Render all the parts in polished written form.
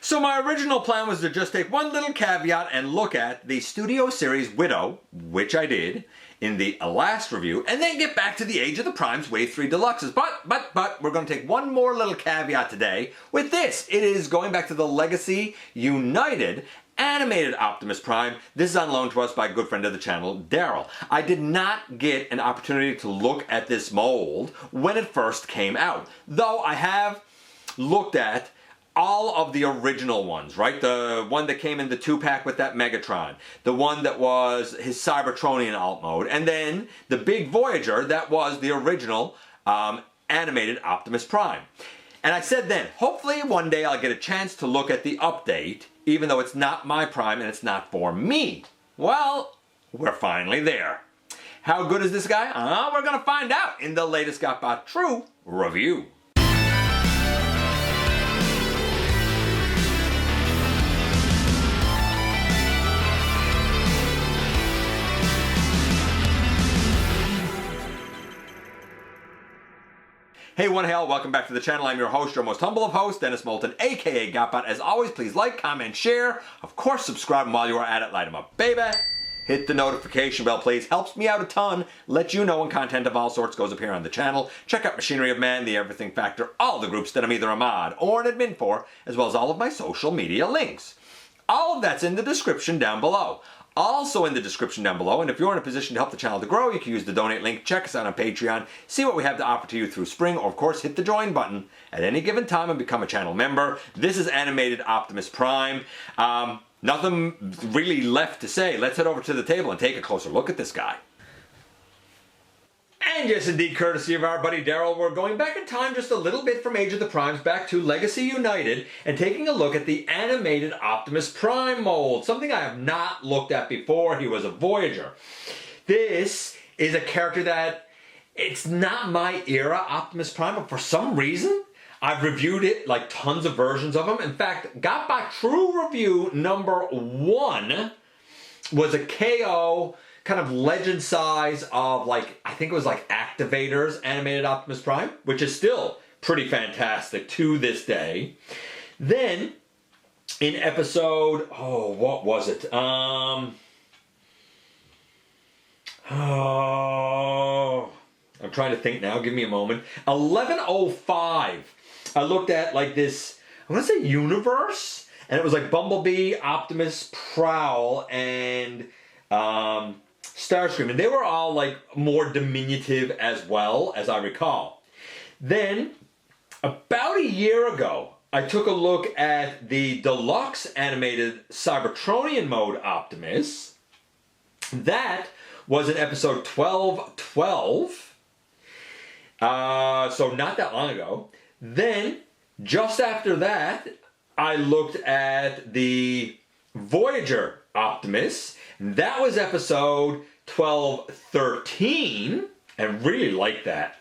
So my original plan was to just take one little caveat and look at the Studio Series Widow, which I did in the last review, and then get back to the Age of the Primes Wave 3 Deluxes. But we're going to take one more little caveat today with this. It is going back to the Legacy United animated Optimus Prime. This is on loan to us by a good friend of the channel, Daryl. I did not get an opportunity to look at this mold when it first came out, though I have looked at all of the original ones, right? The one that came in the 2-pack with that Megatron, the one that was his Cybertronian alt mode, and then the big Voyager that was the original animated Optimus Prime. And I said then, hopefully one day I'll get a chance to look at the update, even though it's not my Prime and it's not for me. Well, we're finally there. How good is this guy? We're gonna find out in the latest GotBot True review. Hey one hail, welcome back to the channel. I'm your host, your most humble of hosts, Dennis Moulton, aka GotBot. As always, please like, comment, share. Of course, subscribe, and while you are at it, light them up, baby. Hit the notification bell, please. Helps me out a ton. Let you know when content of all sorts goes up here on the channel. Check out Machinery of Man, The Everything Factor, all the groups that I'm either a mod or an admin for, as well as all of my social media links. All of that's in the description down below. Also in the description down below, and if you're in a position to help the channel to grow, you can use the donate link, check us out on Patreon, see what we have to offer to you through Spring, or of course hit the join button at any given time and become a channel member. This is animated Optimus Prime. Nothing really left to say. Let's head over to the table and take a closer look at this guy. And yes, indeed, courtesy of our buddy Daryl, we're going back in time just a little bit from Age of the Primes back to Legacy United and taking a look at the animated Optimus Prime mold, something I have not looked at before. He was a Voyager. This is a character that, it's not my era Optimus Prime, but for some reason, I've reviewed it, like tons of versions of him. In fact, GotBot True Review number 1 was a KO kind of legend size of, like, I think it was like Activator's animated Optimus Prime, which is still pretty fantastic to this day. Then in episode, what was it? I'm trying to think now, give me a moment. 1105, I looked at like this, I want to say universe, and it was like Bumblebee, Optimus, Prowl, and Starscream, and they were all like more diminutive as well, as I recall. Then, about a year ago, I took a look at the deluxe animated Cybertronian mode Optimus. That was in episode 1212. So not that long ago. Then, just after that, I looked at the Voyager Optimus. That was episode 1213, and really liked that.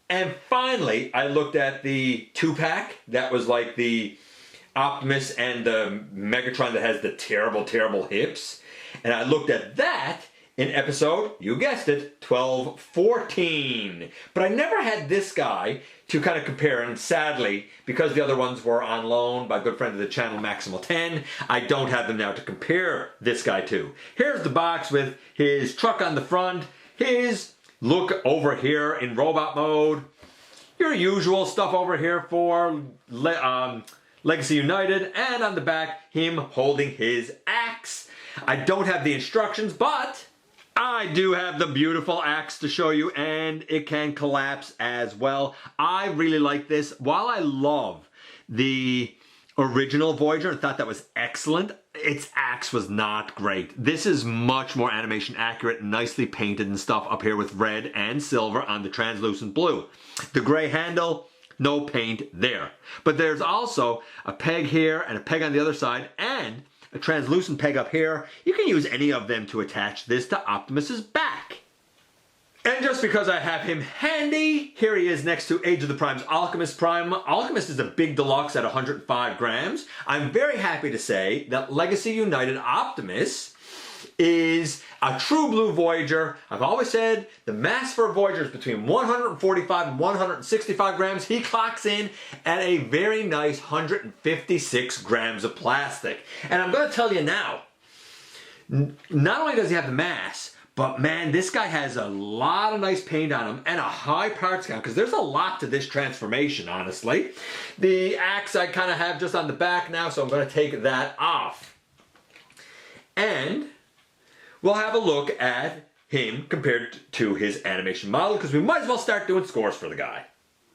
And finally, I looked at the 2-pack. That was like the Optimus and the Megatron that has the terrible, terrible hips. And I looked at that in episode, you guessed it, 1214. But I never had this guy to kind of compare, and sadly, because the other ones were on loan by a good friend of the channel, Maximal 10, I don't have them now to compare this guy to. Here's the box with his truck on the front, his look over here in robot mode, your usual stuff over here for Legacy United, and on the back, him holding his axe. I don't have the instructions, but I do have the beautiful axe to show you, and it can collapse as well. I really like this. While I love the original Voyager and thought that was excellent, its axe was not great. This is much more animation accurate, nicely painted and stuff up here with red and silver on the translucent blue. The gray handle, no paint there. But there's also a peg here and a peg on the other side, and a translucent peg up here. You can use any of them to attach this to Optimus's back. And just because I have him handy, here he is next to Age of the Prime's Alchemist Prime. Alchemist is a big deluxe at 105 grams. I'm very happy to say that Legacy United Optimus is A true blue Voyager, I've always said the mass for a Voyager is between 145 and 165 grams. He clocks in at a very nice 156 grams of plastic. And I'm going to tell you now, not only does he have the mass, but man, this guy has a lot of nice paint on him and a high parts count, because there's a lot to this transformation, honestly. The axe I kind of have just on the back now, so I'm going to take that off. And we'll have a look at him compared to his animation model, because we might as well start doing scores for the guy.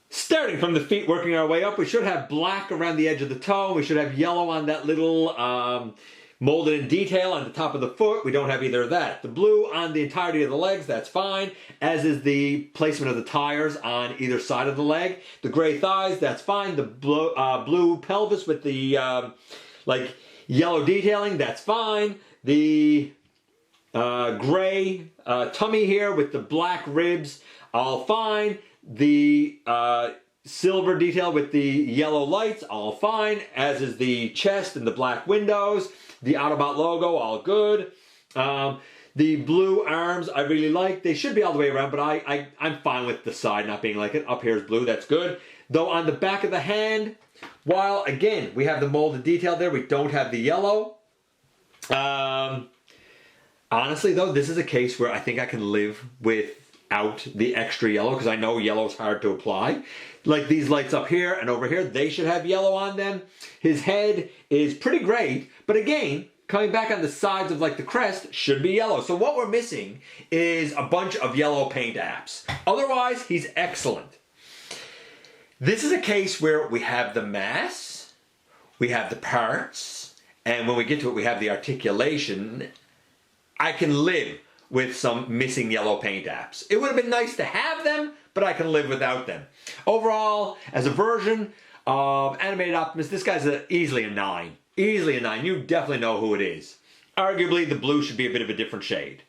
Starting from the feet, working our way up, we should have black around the edge of the toe. We should have yellow on that little molded in detail on the top of the foot. We don't have either of that. The blue on the entirety of the legs, that's fine, as is the placement of the tires on either side of the leg. The gray thighs, that's fine. The blue pelvis with the like yellow detailing, that's fine. The gray tummy here with the black ribs, all fine. The silver detail with the yellow lights, all fine, as is the chest and the black windows. The Autobot logo, all good. The blue arms, I really like. They should be all the way around, but I'm fine with the side not being like it. Up here is blue, that's good. Though on the back of the hand, while again, we have the molded detail there, we don't have the yellow. Honestly though, this is a case where I think I can live without the extra yellow, because I know yellow is hard to apply. Like these lights up here and over here, they should have yellow on them. His head is pretty great, but again, coming back on the sides of like the crest should be yellow. So what we're missing is a bunch of yellow paint apps. Otherwise, he's excellent. This is a case where we have the mass, we have the parts, and when we get to it, we have the articulation. I can live with some missing yellow paint apps. It would have been nice to have them, but I can live without them. Overall, as a version of Animated Optimus, this guy's easily a 9. Easily a 9. You definitely know who it is. Arguably, the blue should be a bit of a different shade.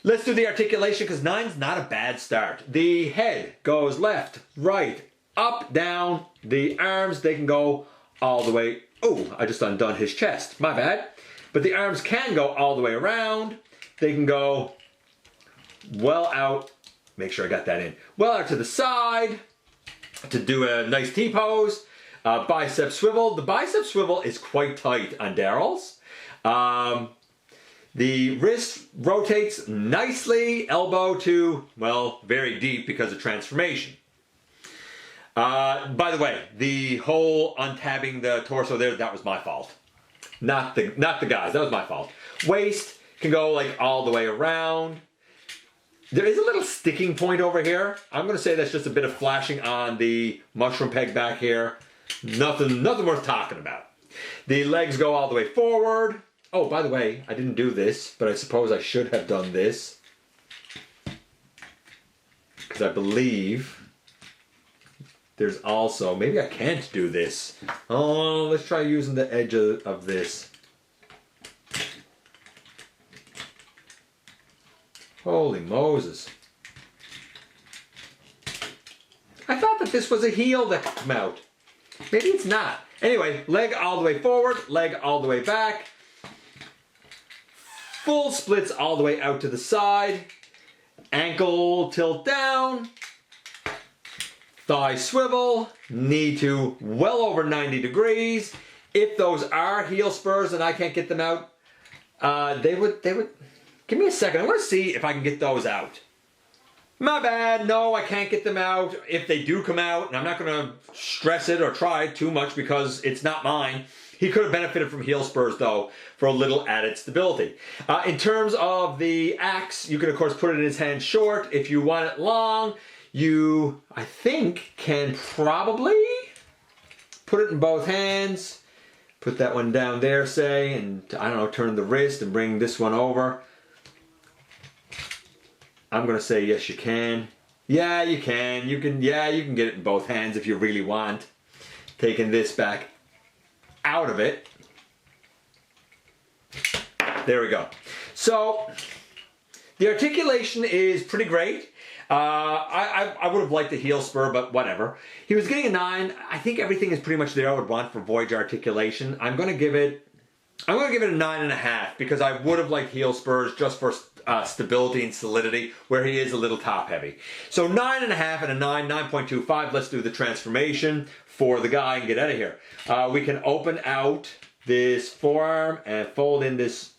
Let's do the articulation, because 9's not a bad start. The head goes left, right, up, down. The arms, they can go all the way. Oh, I just undone his chest. My bad. But the arms can go all the way around. They can go well out. Make sure I got that in. Well out to the side to do a nice T-pose. Bicep swivel. The bicep swivel is quite tight on Daryl's. The wrist rotates nicely. Elbow to, well, very deep because of transformation. By the way, the whole untabbing the torso there, that was my fault. Not the guys, that was my fault. Waist can go like all the way around. There is a little sticking point over here. I'm going to say that's just a bit of flashing on the mushroom peg back here. Nothing worth talking about. The legs go all the way forward. Oh, by the way, I didn't do this, but I suppose I should have done this. Because I believe there's also, maybe I can't do this. Oh, let's try using the edge of this. Holy Moses. I thought that this was a heel that could come out. Maybe it's not. Anyway, leg all the way forward, leg all the way back. Full splits all the way out to the side. Ankle tilt down. Thigh swivel. Knee to well over 90 degrees. If those are heel spurs and I can't get them out, they would. Give me a second. I want to see if I can get those out. My bad. No, I can't get them out. If they do come out, and I'm not going to stress it or try too much because it's not mine. He could have benefited from heel spurs, though, for a little added stability. In terms of the axe, you can, of course, put it in his hand short. If you want it long, you, I think, can probably put it in both hands. Put that one down there, say, and, I don't know, turn the wrist and bring this one over. I'm going to say yes, you can. Yeah, you can. You can get it in both hands if you really want. Taking this back out of it. There we go. So, the articulation is pretty great. I would have liked the heel spur, but whatever. He was getting a 9. I think everything is pretty much there I would want for Voyager articulation. I'm going to give it I'm going to give it a 9.5 because I would have liked heel spurs just for stability and solidity, where he is a little top heavy. So 9.5 and a 9.25. Let's do the transformation for the guy and get out of here. We can open out this forearm and fold in this.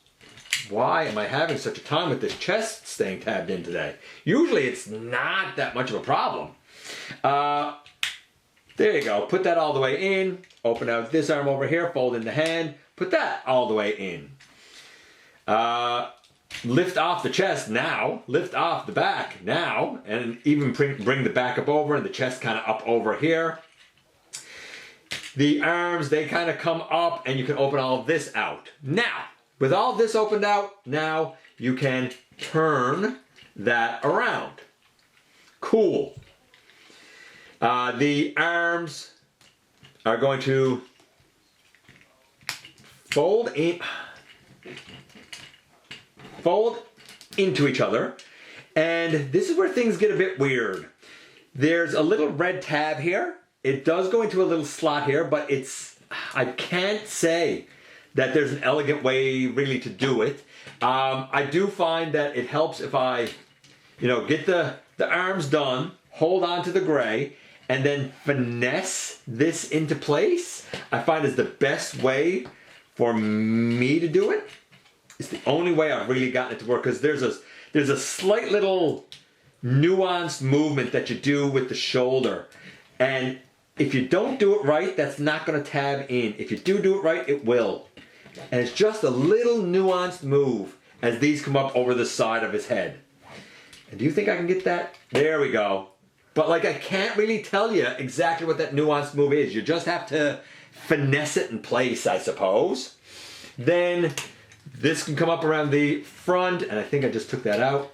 Why am I having such a time with this chest staying tabbed in today? Usually it's not that much of a problem. There you go. Put that all the way in. Open out this arm over here. Fold in the hand. Put that all the way in. Lift off the chest now. Lift off the back now. And even bring the back up over and the chest kind of up over here. The arms, they kind of come up and you can open all of this out. Now, with all this opened out, now you can turn that around. Cool. The arms are going to fold into each other, and this is where things get a bit weird. There's a little red tab here. It does go into a little slot here, but I can't say that there's an elegant way really to do it. I do find that it helps if I, get the arms done, hold on to the gray, and then finesse this into place. I find is the best way for me to do it. It's the only way I've really gotten it to work, because there's a slight little nuanced movement that you do with the shoulder. And if you don't do it right, that's not going to tab in. If you do it right, it will. And it's just a little nuanced move as these come up over the side of his head. And do you think I can get that? There we go. But I can't really tell you exactly what that nuanced move is. You just have to finesse it in place, I suppose. Then this can come up around the front, and I think I just took that out.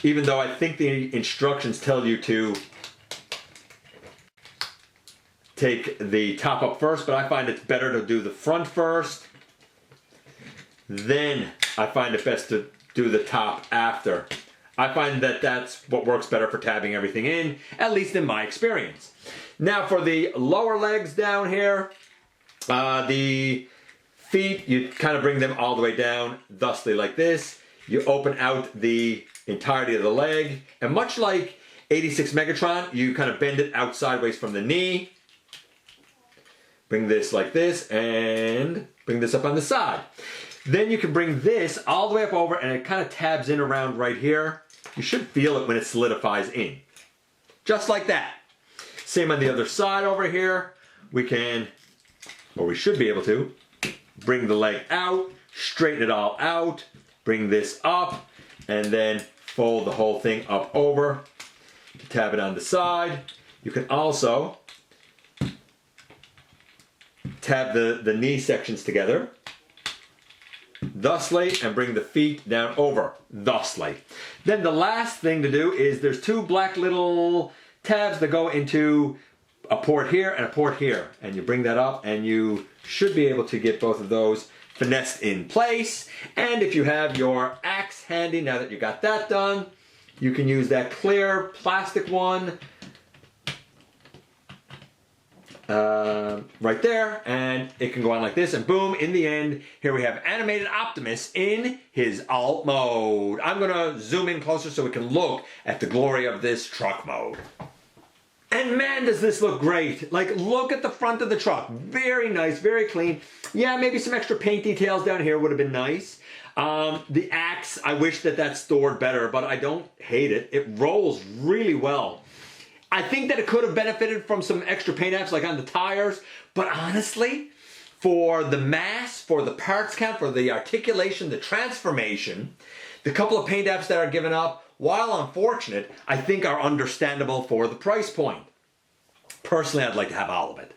Even though I think the instructions tell you to take the top up first, but I find it's better to do the front first. Then I find it best to do the top after. I find that that's what works better for tabbing everything in, at least in my experience. Now for the lower legs down here, the feet, you kind of bring them all the way down, thusly like this. You open out the entirety of the leg, and much like 86 Megatron, you kind of bend it out sideways from the knee. Bring this like this, and bring this up on the side. Then you can bring this all the way up over, and it kind of tabs in around right here. You should feel it when it solidifies in. Just like that. Same on the other side over here. We can, or we should be able to, bring the leg out, straighten it all out, bring this up, and then fold the whole thing up over. Tab it on the side. You can also tab the knee sections together, thusly, and bring the feet down over, thusly. Then the last thing to do is there's two black little tabs that go into a port here and a port here. And you bring that up and you should be able to get both of those finessed in place. And if you have your axe handy, now that you got that done, you can use that clear plastic one right there, and it can go on like this, and boom, in the end, here we have animated Optimus in his alt mode. I'm gonna zoom in closer so we can look at the glory of this truck mode. And man, does this look great. Look at the front of the truck. Very nice, very clean. Yeah, maybe some extra paint details down here would have been nice. The axe, I wish that's stored better, but I don't hate it. It rolls really well. I think that it could have benefited from some extra paint apps like on the tires, but honestly, for the mass, for the parts count, for the articulation, the transformation, the couple of paint apps that are given up, while unfortunate, I think are understandable for the price point. Personally, I'd like to have all of it.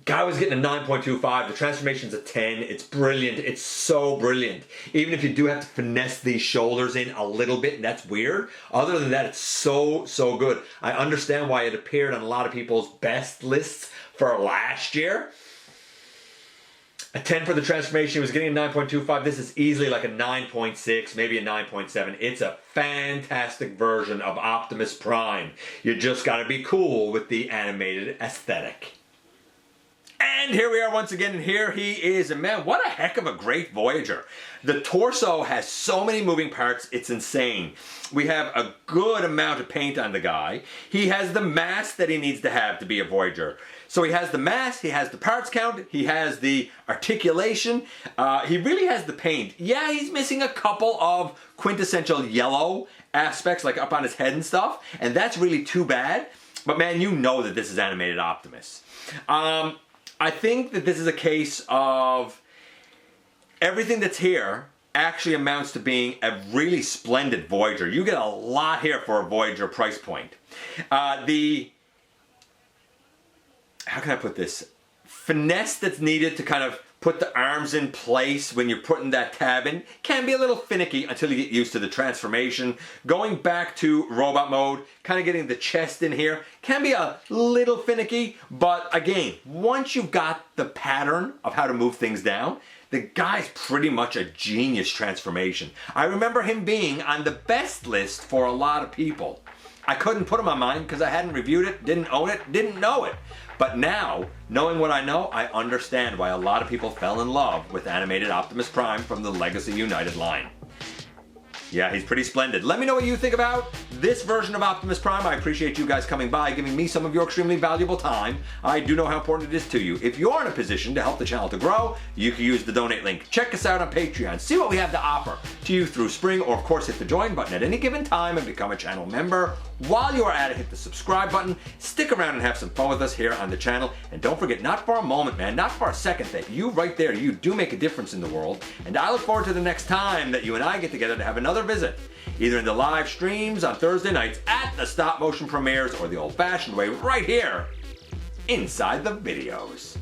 Guy was getting a 9.25. The transformation's a 10. It's brilliant. It's so brilliant. Even if you do have to finesse these shoulders in a little bit, and that's weird. Other than that, it's so, so good. I understand why it appeared on a lot of people's best lists for last year. A 10 for the transformation. He was getting a 9.25. This is easily like a 9.6, maybe a 9.7. It's a fantastic version of Optimus Prime. You just got to be cool with the animated aesthetic. And And here we are once again, and here he is, and man, what a heck of a great Voyager. The torso has so many moving parts, it's insane. We have a good amount of paint on the guy. He has the mass that he needs to have to be a Voyager. So he has the mass, he has the parts count, he has the articulation, he really has the paint. Yeah, he's missing a couple of quintessential yellow aspects, like up on his head and stuff, and that's really too bad. But man, you know that this is animated Optimus. I think that this is a case of everything that's here actually amounts to being a really splendid Voyager. You get a lot here for a Voyager price point. How can I put this? Finesse that's needed to kind of put the arms in place when you're putting that tab in can be a little finicky until you get used to the transformation. Going back to robot mode, kind of getting the chest in here can be a little finicky, but again, once you've got the pattern of how to move things down, the guy's pretty much a genius transformation. I remember him being on the best list for a lot of people. I couldn't put him on mine because I hadn't reviewed it, didn't own it, didn't know it. But now, knowing what I know, I understand why a lot of people fell in love with animated Optimus Prime from the Legacy United line. Yeah, he's pretty splendid. Let me know what you think about this version of Optimus Prime. I appreciate you guys coming by, giving me some of your extremely valuable time. I do know how important it is to you. If you're in a position to help the channel to grow, you can use the donate link. Check us out on Patreon. See what we have to offer to you through spring, or of course hit the join button at any given time and become a channel member. While you are at it, hit the subscribe button. Stick around and have some fun with us here on the channel. And don't forget, not for a moment, man, not for a second, that you right there, you do make a difference in the world. And I look forward to the next time that you and I get together to have another visit, either in the live streams on Thursday nights at the stop motion premieres, or the old fashioned way right here inside the videos.